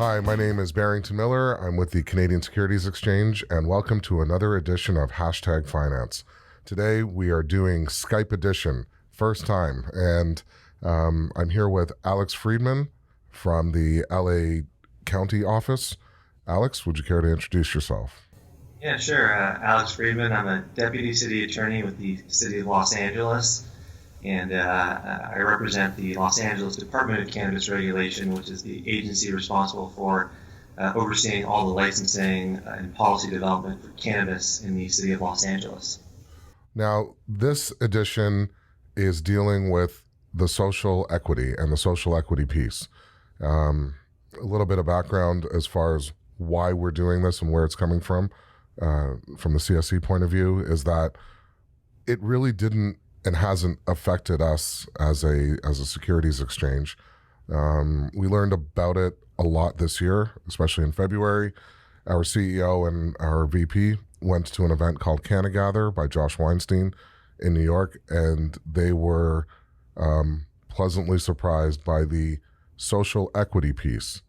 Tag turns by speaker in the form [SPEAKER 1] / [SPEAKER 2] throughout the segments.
[SPEAKER 1] Hi, my name is Barrington Miller. I'm with the Canadian Securities Exchange, and welcome to another edition of Hashtag Finance. Today, we are doing Skype edition, first time, and I'm here with Alex Freedman from the LA County office. Alex, would you care to introduce yourself?
[SPEAKER 2] Yeah, sure. Alex Freedman. I'm a deputy city attorney with the city of Los Angeles, and I represent the Los Angeles Department of Cannabis Regulation, which is the agency responsible for overseeing all the licensing and policy development for cannabis in the city of Los Angeles.
[SPEAKER 1] Now, this edition is dealing with the social equity and the social equity piece. A little bit of background as far as why we're doing this and where it's coming from the CSE point of view, is that it really didn't and hasn't affected us as a securities exchange. We learned about it a lot this year, especially in February. Our CEO and our VP went to an event called CannaGather by Josh Weinstein in New York, and they were pleasantly surprised by the social equity piece.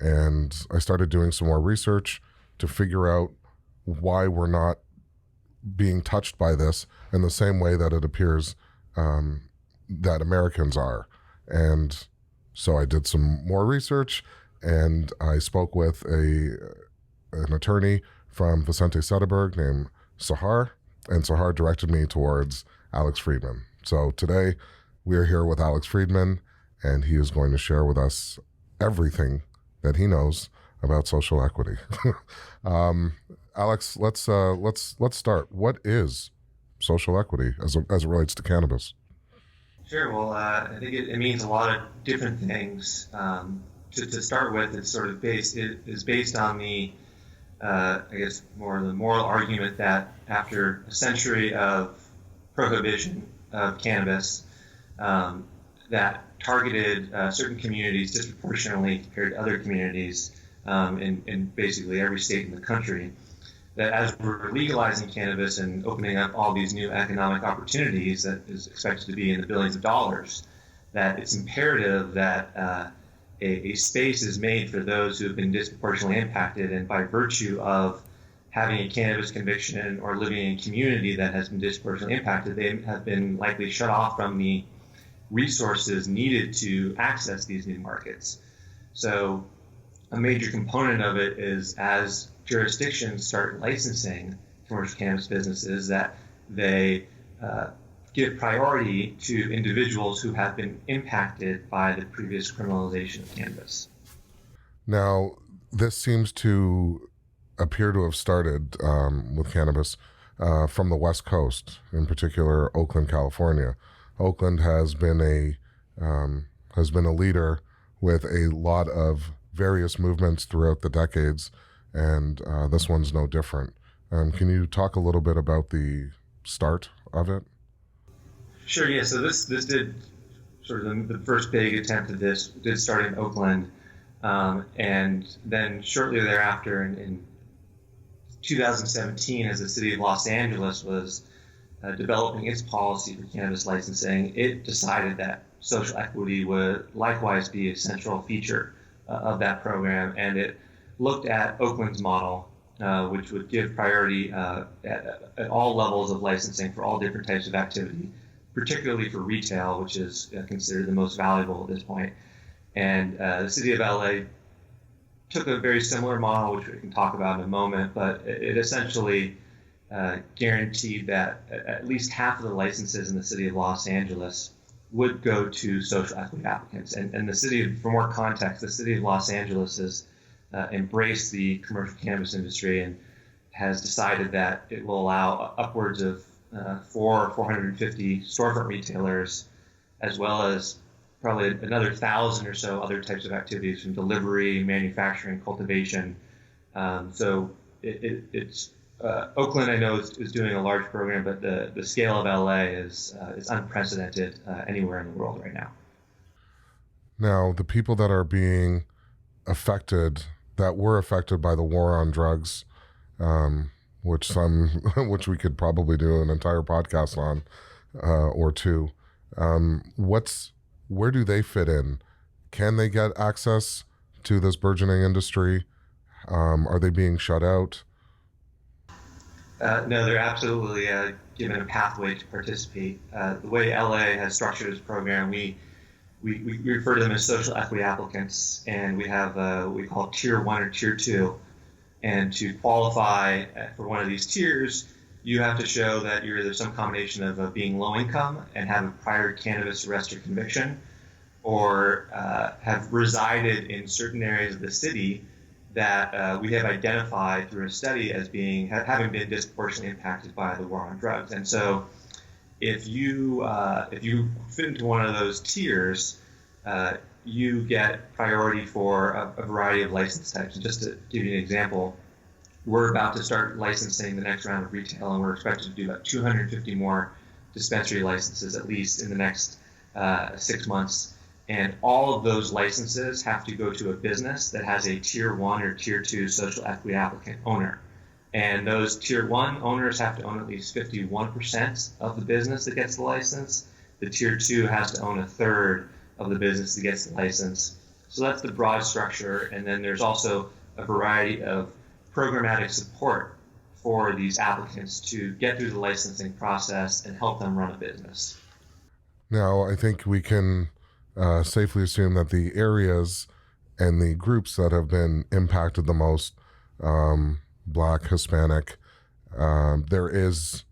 [SPEAKER 1] And I started doing some more research to figure out why we're not being touched by this in the same way that it appears that Americans are. And so I did some more research, and I spoke with an attorney from Vicente Sederberg named Sahar, and Sahar directed me towards Alex Freedman. So today we are here with Alex Freedman, and he is going to share with us everything that he knows about social equity. Alex, let's start. What is social equity as it relates to cannabis?
[SPEAKER 2] Sure. Well, I think it means a lot of different things. To start with, it's sort of based on the I guess more the moral argument that after a century of prohibition of cannabis, that targeted certain communities disproportionately compared to other communities in basically every state in the country, that as we're legalizing cannabis and opening up all these new economic opportunities that is expected to be in the billions of dollars, that it's imperative that a space is made for those who have been disproportionately impacted, and by virtue of having a cannabis conviction or living in a community that has been disproportionately impacted, they have been likely shut off from the resources needed to access these new markets. So a major component of it is, as jurisdictions start licensing commercial cannabis businesses, that they give priority to individuals who have been impacted by the previous criminalization of cannabis.
[SPEAKER 1] Now, this seems to appear to have started with cannabis from the West Coast, in particular Oakland, California. Oakland has been a leader with a lot of various movements throughout the decades, and this one's no different. Can you talk a little bit about the start of it?
[SPEAKER 2] Sure, yeah. So this did sort of the first big attempt at this did start in Oakland, and then shortly thereafter in 2017, as the city of Los Angeles was developing its policy for cannabis licensing, it decided that social equity would likewise be a central feature of that program, and it looked at Oakland's model, which would give priority at all levels of licensing for all different types of activity, particularly for retail, which is considered the most valuable at this point. And the city of LA took a very similar model, which we can talk about in a moment, but it essentially guaranteed that at least half of the licenses in the city of Los Angeles would go to social equity applicants. And the city, for more context, the city of Los Angeles has embraced the commercial cannabis industry and has decided that it will allow upwards of 450 storefront retailers, as well as probably another 1,000 or so other types of activities, from delivery, manufacturing, cultivation. So it's Oakland, I know, is doing a large program, but the scale of LA is unprecedented anywhere in the world right now.
[SPEAKER 1] Now, the people that are being affected, that were affected by the war on drugs, which we could probably do an entire podcast on or two. Where do they fit in? Can they get access to this burgeoning industry? Are they being shut out?
[SPEAKER 2] No, they're absolutely given a pathway to participate. The way LA has structured its program, we refer to them as social equity applicants, and we have what we call Tier 1 or Tier 2. And to qualify for one of these tiers, you have to show that you're either some combination of being low income and have a prior cannabis arrest or conviction, or have resided in certain areas of the city that we have identified through a study as having been disproportionately impacted by the war on drugs. And so if you fit into one of those tiers, you get priority for a variety of license types. And just to give you an example, we're about to start licensing the next round of retail, and we're expected to do about 250 more dispensary licenses at least in the next 6 months. And all of those licenses have to go to a business that has a Tier 1 or Tier 2 social equity applicant owner. And those Tier 1 owners have to own at least 51% of the business that gets the license. The Tier 2 has to own a third of the business that gets the license. So that's the broad structure. And then there's also a variety of programmatic support for these applicants to get through the licensing process and help them run a business.
[SPEAKER 1] Now, I think we can safely assume that the areas and the groups that have been impacted the most, Black, Hispanic, there is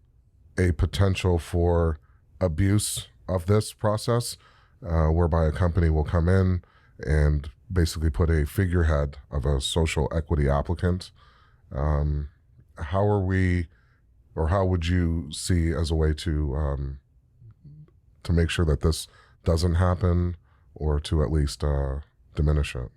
[SPEAKER 1] a potential for abuse of this process, whereby a company will come in and basically put a figurehead of a social equity applicant. How are we, or how would you see as a way to make sure that this doesn't happen, or to at least diminish it?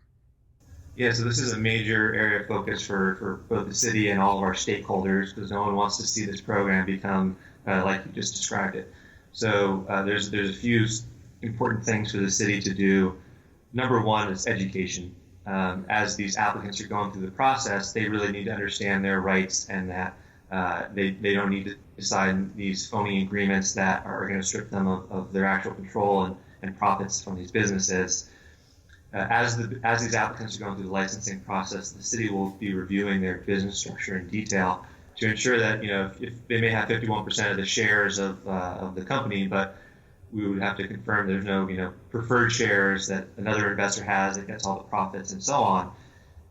[SPEAKER 2] Yeah, so this is a major area of focus for both the city and all of our stakeholders, because no one wants to see this program become like you just described it. So there's a few important things for the city to do. Number one is education. As these applicants are going through the process, they really need to understand their rights, and that they don't need to sign these phony agreements that are going to strip them of their actual control and profits from these businesses. As these applicants are going through the licensing process, the city will be reviewing their business structure in detail to ensure that, if they may have 51% of the shares of the company, but we would have to confirm there's no, preferred shares that another investor has that gets all the profits and so on.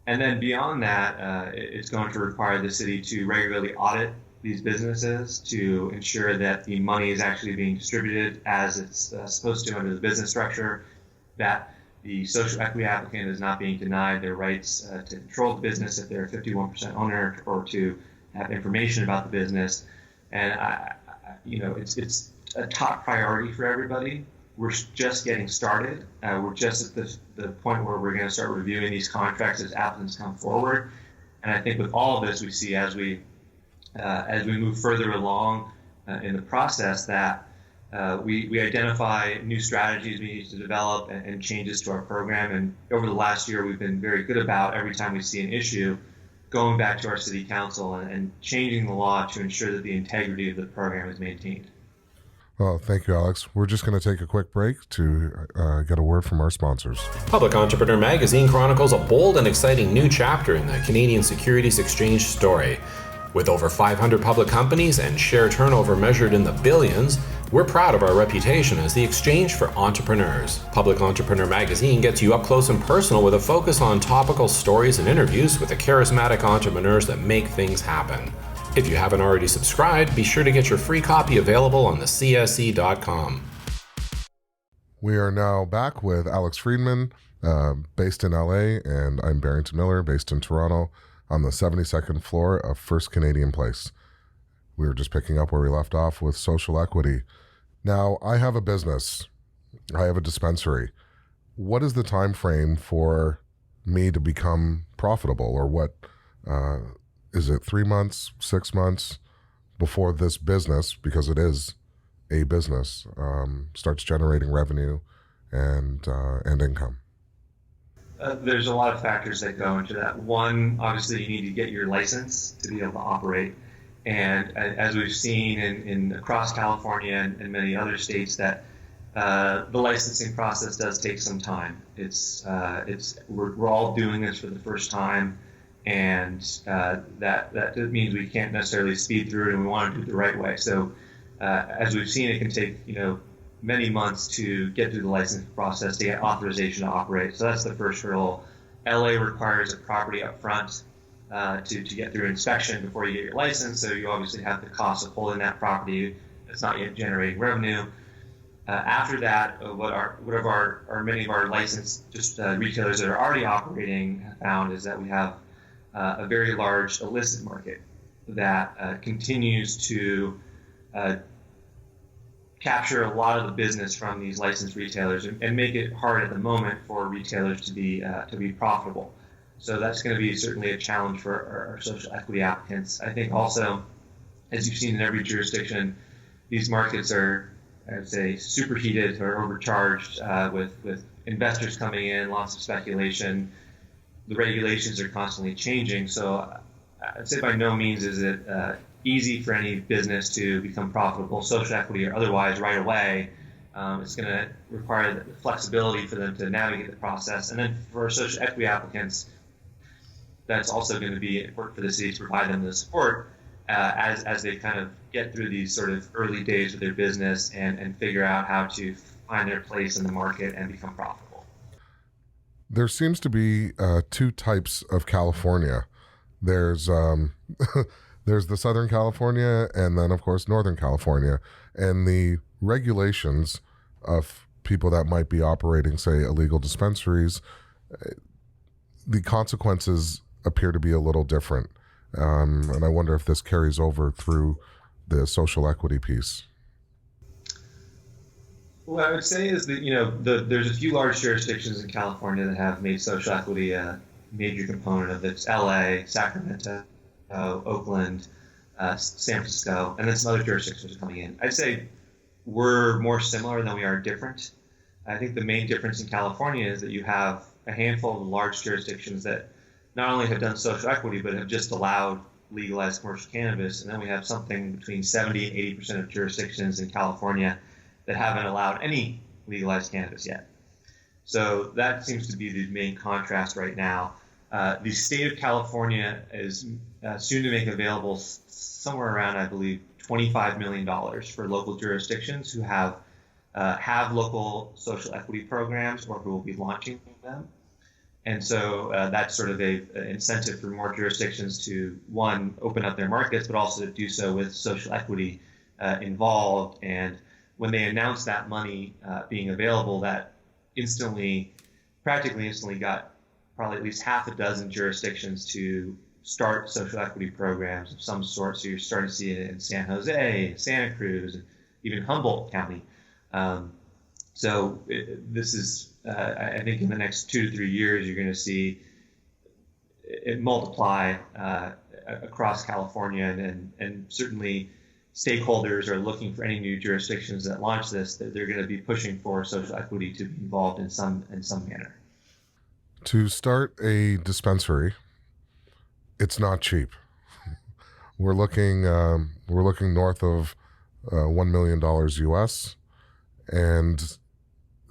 [SPEAKER 2] And then beyond that, it's going to require the city to regularly audit these businesses to ensure that the money is actually being distributed as it's supposed to under the business structure, that the social equity applicant is not being denied their rights to control the business if they're a 51% owner, or to have information about the business. And it's a top priority for everybody. We're just getting started. We're just at the point where we're going to start reviewing these contracts as applicants come forward. And I think with all of this, we see as we move further along in the process that we identify new strategies we need to develop and changes to our program. And over the last year, we've been very good about, every time we see an issue, going back to our city council and changing the law to ensure that the integrity of the program is maintained.
[SPEAKER 1] Well, thank you, Alex. We're just going to take a quick break to get a word from our sponsors.
[SPEAKER 3] Public Entrepreneur Magazine chronicles a bold and exciting new chapter in the Canadian Securities Exchange story. With over 500 public companies and share turnover measured in the billions, we're proud of our reputation as the exchange for entrepreneurs. Public Entrepreneur Magazine gets you up close and personal with a focus on topical stories and interviews with the charismatic entrepreneurs that make things happen. If you haven't already subscribed, be sure to get your free copy available on thecse.com.
[SPEAKER 1] We are now back with Alex Freedman, based in LA, and I'm Barrington Miller, based in Toronto, on the 72nd floor of First Canadian Place. We were just picking up where we left off with social equity. Now, I have a business. I have a dispensary. What is the time frame for me to become profitable, or what is it 3 months, 6 months before this business, because it is a business, starts generating revenue and income?
[SPEAKER 2] There's a lot of factors that go into that. One, obviously, you need to get your license to be able to operate. And as we've seen in across California and many other states, that the licensing process does take some time. We're all doing this for the first time, and that means we can't necessarily speed through it, and we want to do it the right way. So as we've seen, it can take many months to get through the licensing process to get authorization to operate. So that's the first hurdle. LA requires a property up front to get through inspection before you get your license. So you obviously have the cost of holding that property that's not yet generating revenue. After that, many of our licensed retailers that are already operating have found is that we have a very large illicit market that continues to capture a lot of the business from these licensed retailers and make it hard at the moment for retailers to be profitable. So that's going to be certainly a challenge for our social equity applicants. I think also, as you've seen in every jurisdiction, these markets are, I would say, superheated or overcharged with investors coming in, lots of speculation. The regulations are constantly changing. So I'd say by no means is it easy for any business to become profitable, social equity or otherwise, right away. It's going to require the flexibility for them to navigate the process. And then for social equity applicants, that's also going to be important for the city to provide them the support as they kind of get through these sort of early days of their business and figure out how to find their place in the market and become profitable.
[SPEAKER 1] There seems to be two types of California. There's there's the Southern California and then, of course, Northern California. And the regulations of people that might be operating, say, illegal dispensaries, the consequences appear to be a little different. And I wonder if this carries over through the social equity piece.
[SPEAKER 2] What I would say is that, there's a few large jurisdictions in California that have made social equity a major component of this: LA, Sacramento, Oakland, San Francisco, and then some other jurisdictions are coming in. I'd say we're more similar than we are different. I think the main difference in California is that you have a handful of large jurisdictions that not only have done social equity, but have just allowed legalized commercial cannabis. And then we have something between 70 and 80% of jurisdictions in California that haven't allowed any legalized cannabis yet. So that seems to be the main contrast right now. The state of California is soon to make available somewhere around, I believe, $25 million for local jurisdictions who have local social equity programs or who will be launching them. And so that's sort of an incentive for more jurisdictions to, one, open up their markets, but also to do so with social equity involved. And when they announced that money being available, that practically instantly got probably at least half a dozen jurisdictions to start social equity programs of some sort. So you're starting to see it in San Jose, Santa Cruz, and even Humboldt County. This is, I think in the next 2 to 3 years, you're going to see it multiply across California, and certainly stakeholders are looking for any new jurisdictions that launch this, that they're going to be pushing for social equity to be involved in some manner.
[SPEAKER 1] To start a dispensary, it's not cheap. We're looking north of $1 million US, and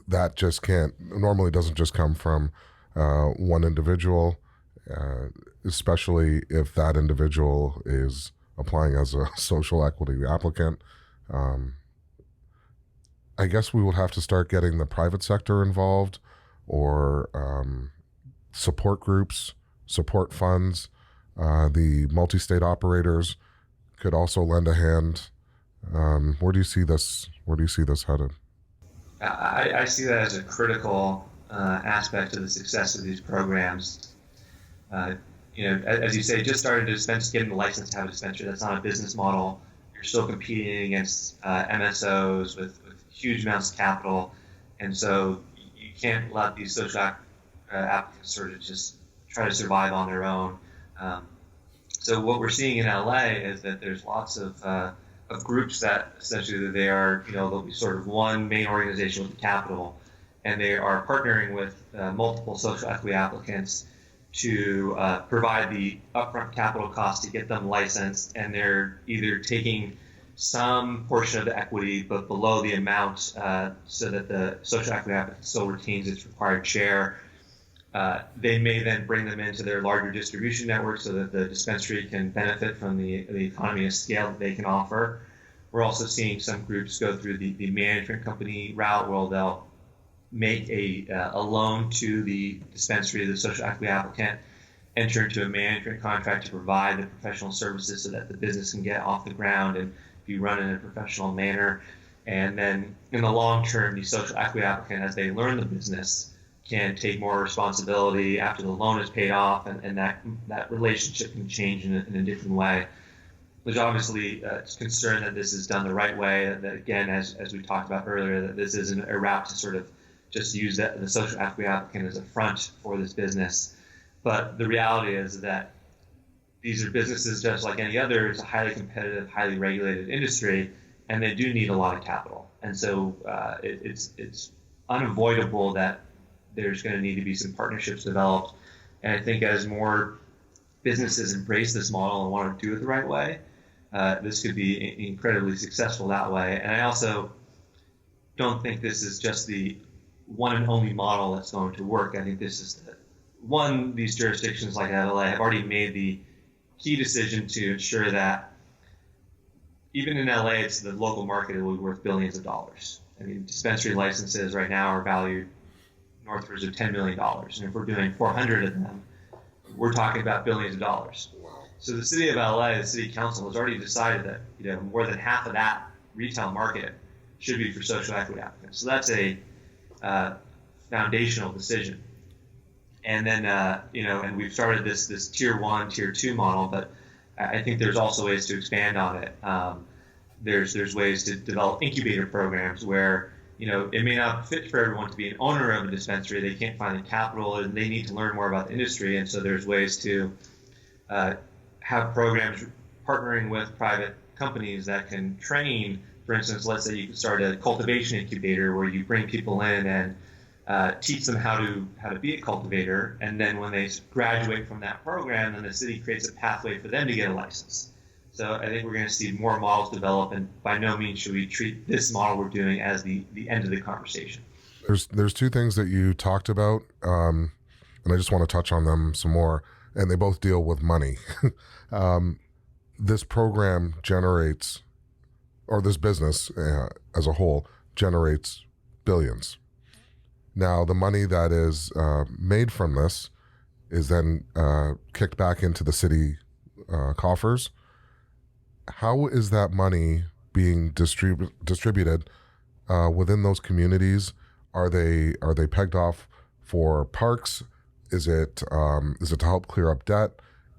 [SPEAKER 1] that just normally doesn't just come from one individual, especially if that individual is applying as a social equity applicant. I guess we would have to start getting the private sector involved, or support groups, support funds. The multi-state operators could also lend a hand. Where do you see this headed?
[SPEAKER 2] I see that as a critical aspect of the success of these programs. As you say, just started to getting the license to have a dispensary. That's not a business model. You're still competing against MSOs with huge amounts of capital, and so you can't let these social applicants sort of just try to survive on their own. So what we're seeing in LA is that there's lots of groups that essentially they'll be sort of one main organization with the capital, and they are partnering with multiple social equity applicants to provide the upfront capital cost to get them licensed, and they're either taking some portion of the equity, but below the amount, so that the social equity applicant still retains its required share. They may then bring them into their larger distribution network so that the dispensary can benefit from the economy of scale that they can offer. We're also seeing some groups go through the management company route, where they'll make a loan to the dispensary, the social equity applicant, enter into a management contract to provide the professional services so that the business can get off the ground and be run in a professional manner. And then in the long term, the social equity applicant, as they learn the business, can take more responsibility after the loan is paid off, and that relationship can change in a different way. There's obviously concern that this is done the right way, that again, as we talked about earlier, that this isn't a route to sort of just use the social equity applicant as a front for this business. But the reality is that these are businesses just like any other. It's a highly competitive, highly regulated industry, and they do need a lot of capital. And so it's unavoidable that there's going to need to be some partnerships developed. And I think as more businesses embrace this model and want to do it the right way, this could be incredibly successful that way. And I also don't think this is just the one and only model that's going to work. I think this is these jurisdictions like LA have already made the key decision to ensure that even in LA, it's the local market, it will be worth billions of dollars. I mean, dispensary licenses right now are valued northwards of $10 million. And if we're doing 400 of them, we're talking about billions of dollars. So the city of LA, the city council, has already decided that more than half of that retail market should be for social equity applicants. So that's a foundational decision. And then and we've started this tier 1, tier 2 model, but I think there's also ways to expand on it. There's ways to develop incubator programs where it may not fit for everyone to be an owner of a dispensary. They can't find the capital, and they need to learn more about the industry. And so there's ways to have programs partnering with private companies that can train. For instance, let's say you can start a cultivation incubator where you bring people in and teach them how to be a cultivator. And then when they graduate from that program, then the city creates a pathway for them to get a license. So I think we're going to see more models develop, and by no means should we treat this model we're doing as the end of the conversation.
[SPEAKER 1] There's two things that you talked about, and I just want to touch on them some more, and they both deal with money. This program generates, or this business as a whole generates billions. Now, the money that is made from this is then kicked back into the city coffers. How is that money being distributed within those communities? Are they pegged off for parks? Is it to help clear up debt?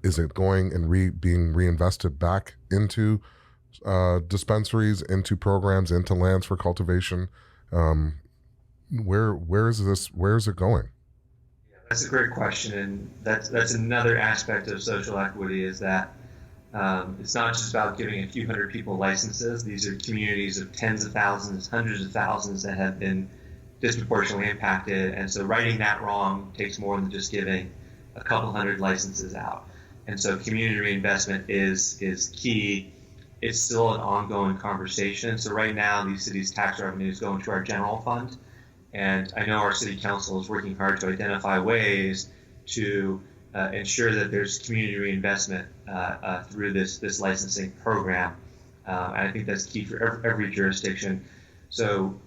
[SPEAKER 1] Is it going and being reinvested back into dispensaries, into programs, into lands for cultivation? Where is this? Where is it going?
[SPEAKER 2] Yeah, that's a great question, and that's another aspect of social equity, is that it's not just about giving a few hundred people licenses. These are communities of tens of thousands, hundreds of thousands that have been disproportionately impacted. And so righting that wrong takes more than just giving a couple hundred licenses out. And so community reinvestment is key. It's still an ongoing conversation. So right now, these cities' tax revenues go into our general fund. And I know our city council is working hard to identify ways to ensure that there's community reinvestment through this licensing program. And I think that's key for every jurisdiction. So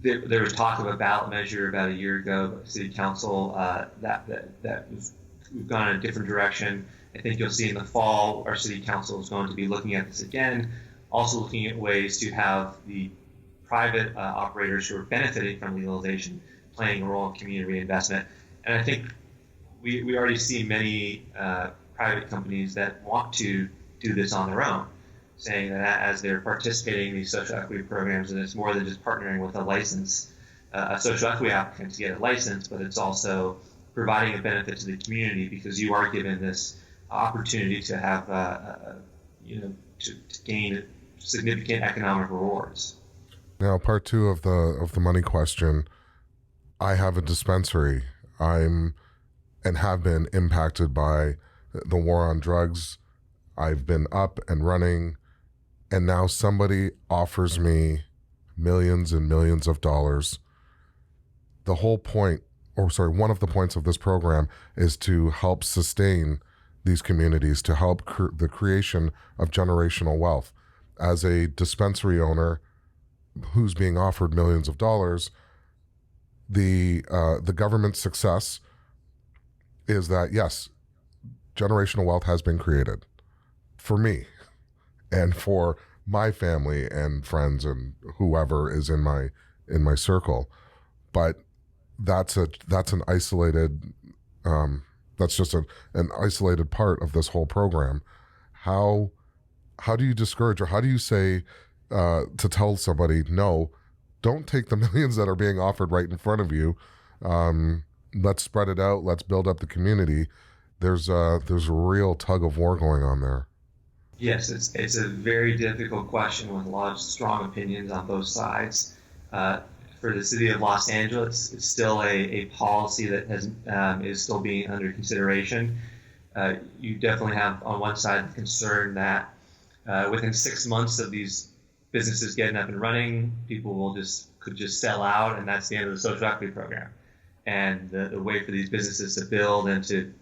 [SPEAKER 2] there was talk of a ballot measure about a year ago by the city council we've gone in a different direction. I think you'll see in the fall our city council is going to be looking at this again, also looking at ways to have the private operators who are benefiting from legalization playing a role in community reinvestment. And I think we already see many private companies that want to do this on their own, saying that as they're participating in these social equity programs, and it's more than just partnering with a social equity applicant to get a license, but it's also providing a benefit to the community because you are given this opportunity to have, to gain significant economic rewards.
[SPEAKER 1] Now, part two of the money question. I have a dispensary. I'm and have been impacted by the war on drugs. I've been up and running and now somebody offers me millions and millions of dollars. The whole point, one of the points of this program is to help sustain these communities, to help the creation of generational wealth. As a dispensary owner who's being offered millions of dollars, the government's success is that, yes, generational wealth has been created for me and for my family and friends and whoever is in my circle. But that's an isolated that's just an isolated part of this whole program. How do you discourage, or how do you say to tell somebody, no, don't take the millions that are being offered right in front of you. Let's spread it out. Let's build up the community. There's a real tug of war going on there.
[SPEAKER 2] Yes, it's a very difficult question with a lot of strong opinions on both sides. For the city of Los Angeles, it's still a policy that is still being under consideration. You definitely have on one side the concern that within 6 months of these businesses getting up and running, people could just sell out, and that's the end of the social equity program. And the way for these businesses to build and to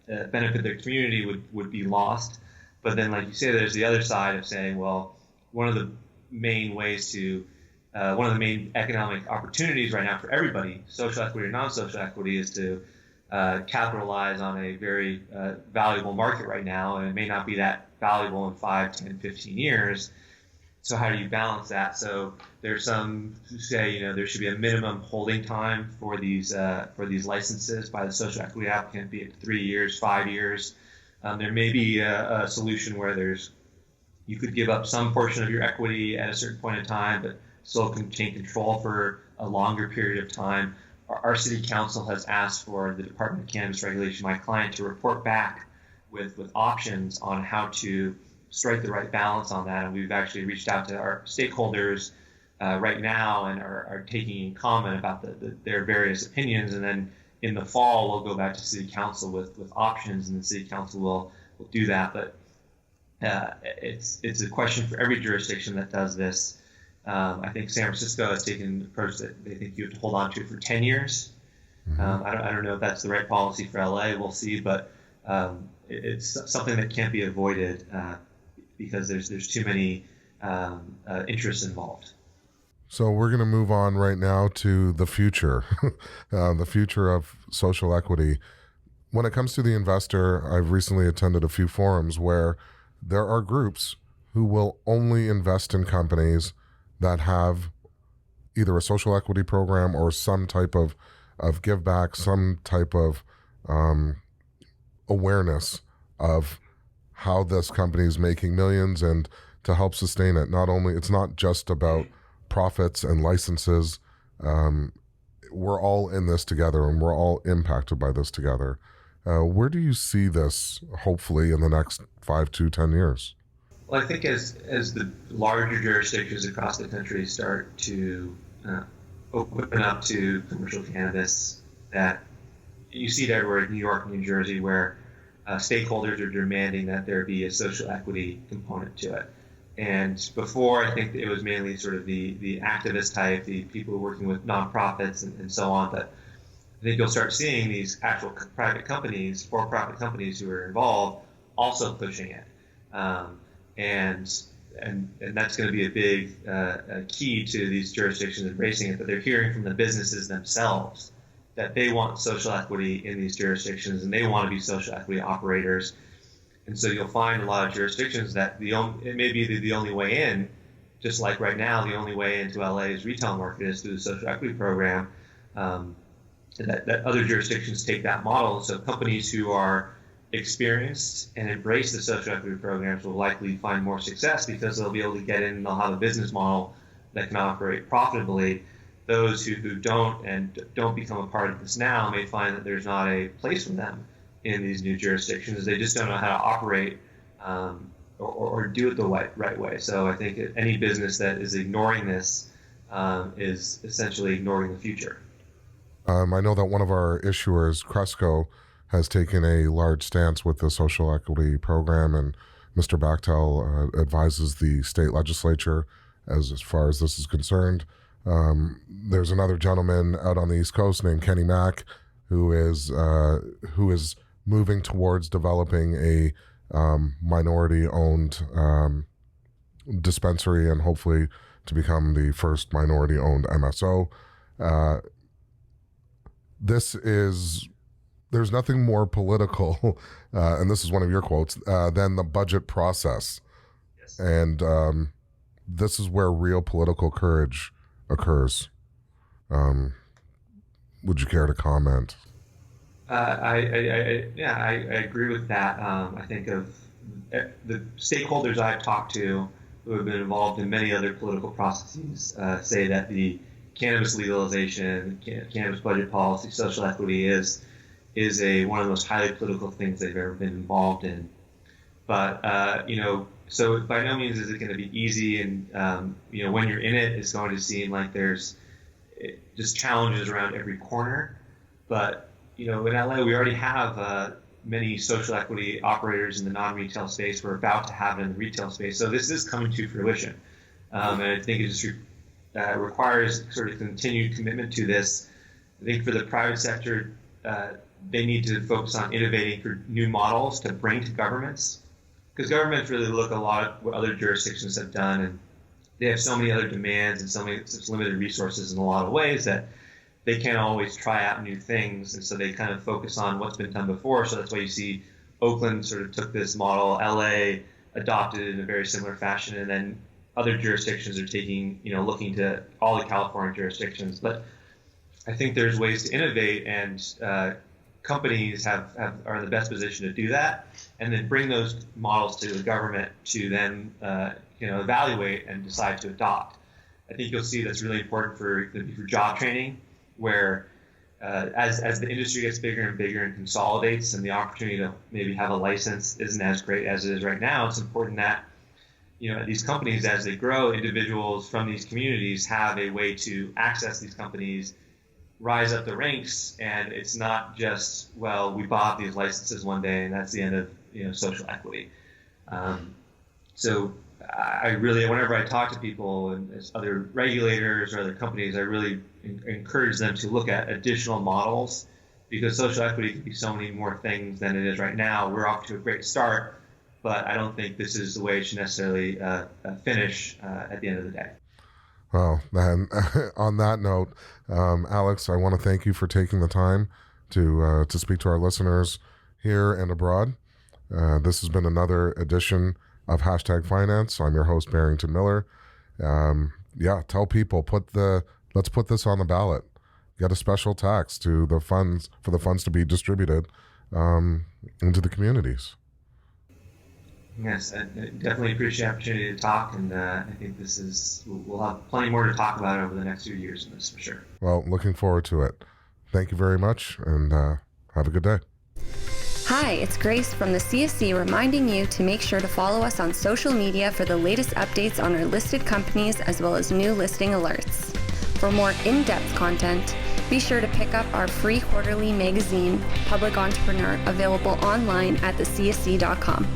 [SPEAKER 2] benefit their community would be lost. But then, like you say, there's the other side of saying, well, one of the main economic opportunities right now for everybody, social equity or non-social equity, is to capitalize on a very valuable market right now, and it may not be that valuable in 5, 10, 15 years. So how do you balance that? So there's some who say, there should be a minimum holding time for these licenses by the social equity applicant, be it 3 years, 5 years. There may be a solution where you could give up some portion of your equity at a certain point in time, but still contain control for a longer period of time. Our city council has asked for the Department of Cannabis Regulation, my client, to report back with options on how to strike the right balance on that. And we've actually reached out to our stakeholders right now and are taking in comment about their various opinions. And then in the fall, we'll go back to city council with options, and the city council will do that. But it's a question for every jurisdiction that does this. I think San Francisco has taken the approach that they think you have to hold on to it for 10 years.
[SPEAKER 1] Mm-hmm.
[SPEAKER 2] I don't know if that's the right policy for LA. We'll see, but it's something that can't be avoided because there's too many interests involved.
[SPEAKER 1] So we're going to move on right now to the future, the future of social equity. When it comes to the investor, I've recently attended a few forums where there are groups who will only invest in companies that have either a social equity program or some type of give back, some type of awareness of how this company is making millions and to help sustain it. It's not just about profits and licenses. We're all in this together, and we're all impacted by this together. Where do you see this, hopefully, in the next 5 to 10 years?
[SPEAKER 2] Well, I think as the larger jurisdictions across the country start to open up to commercial cannabis, that you see it everywhere in New York and New Jersey, where stakeholders are demanding that there be a social equity component to it. And before, I think it was mainly sort of the activist type, the people working with nonprofits and so on. But I think you'll start seeing these actual private companies, for-profit companies who are involved, also pushing it. And that's going to be a big key to these jurisdictions embracing it. But they're hearing from the businesses themselves that they want social equity in these jurisdictions, and they want to be social equity operators. And so you'll find a lot of jurisdictions that it may be the only way in, just like right now, the only way into LA's retail market is through the social equity program. That other jurisdictions take that model. So companies who are experienced and embrace the social equity programs will likely find more success because they'll be able to get in and they'll have a business model that can operate profitably. Those who don't and don't become a part of this now may find that there's not a place for them in these new jurisdictions. They just don't know how to operate or do it the right way. So I think any business that is ignoring this is essentially ignoring the future.
[SPEAKER 1] I know that one of our issuers, Cresco, has taken a large stance with the social equity program, and Mr. Bachtel advises the state legislature as far as this is concerned. There's another gentleman out on the East Coast named Kenny Mack who is moving towards developing a minority-owned dispensary and hopefully to become the first minority-owned MSO. There's nothing more political, and this is one of your quotes, than the budget process.
[SPEAKER 2] Yes.
[SPEAKER 1] And this is where real political courage occurs. Would you care to comment?
[SPEAKER 2] I agree with that. I think of the stakeholders I've talked to who have been involved in many other political processes say that the cannabis legalization, cannabis budget policy, social equity is one of the most highly political things they've ever been involved in. But so by no means is it going to be easy, and when you're in it, it's going to seem like there's just challenges around every corner. But in LA, we already have many social equity operators in the non-retail space. We're about to have it in the retail space. So this is coming to fruition. And I think it just requires sort of continued commitment to this. I think for the private sector, they need to focus on innovating for new models to bring to governments. Because governments really look a lot at what other jurisdictions have done, and they have so many other demands and such limited resources in a lot of ways that they can't always try out new things, and so they kind of focus on what's been done before. So that's why you see Oakland sort of took this model, LA adopted it in a very similar fashion, and then other jurisdictions are looking to all the California jurisdictions. But I think there's ways to innovate, and companies are in the best position to do that, and then bring those models to the government to then evaluate and decide to adopt. I think you'll see that's really important for job training, where as the industry gets bigger and bigger and consolidates, and the opportunity to maybe have a license isn't as great as it is right now, it's important that these companies, as they grow, individuals from these communities have a way to access these companies, rise up the ranks, and it's not just, well, we bought these licenses one day and that's the end of social equity. So I really, whenever I talk to people and as other regulators or other companies, I really encourage them to look at additional models, because social equity can be so many more things than it is right now. We're off to a great start, but I don't think this is the way it should necessarily finish at the end of the day.
[SPEAKER 1] Well, then, on that note, Alex, I want to thank you for taking the time to speak to our listeners here and abroad. This has been another edition of #Finance. I'm your host, Barrington Miller. Tell people, let's put this on the ballot. Get a special tax to the funds, for the funds to be distributed into the communities.
[SPEAKER 2] Yes, I definitely appreciate the opportunity to talk, and I think we'll have plenty more to talk about over the next few years in this, for sure.
[SPEAKER 1] Well, looking forward to it. Thank you very much, and have a good day.
[SPEAKER 4] Hi, it's Grace from the CSC reminding you to make sure to follow us on social media for the latest updates on our listed companies as well as new listing alerts. For more in-depth content, be sure to pick up our free quarterly magazine, Public Entrepreneur, available online at thecsc.com.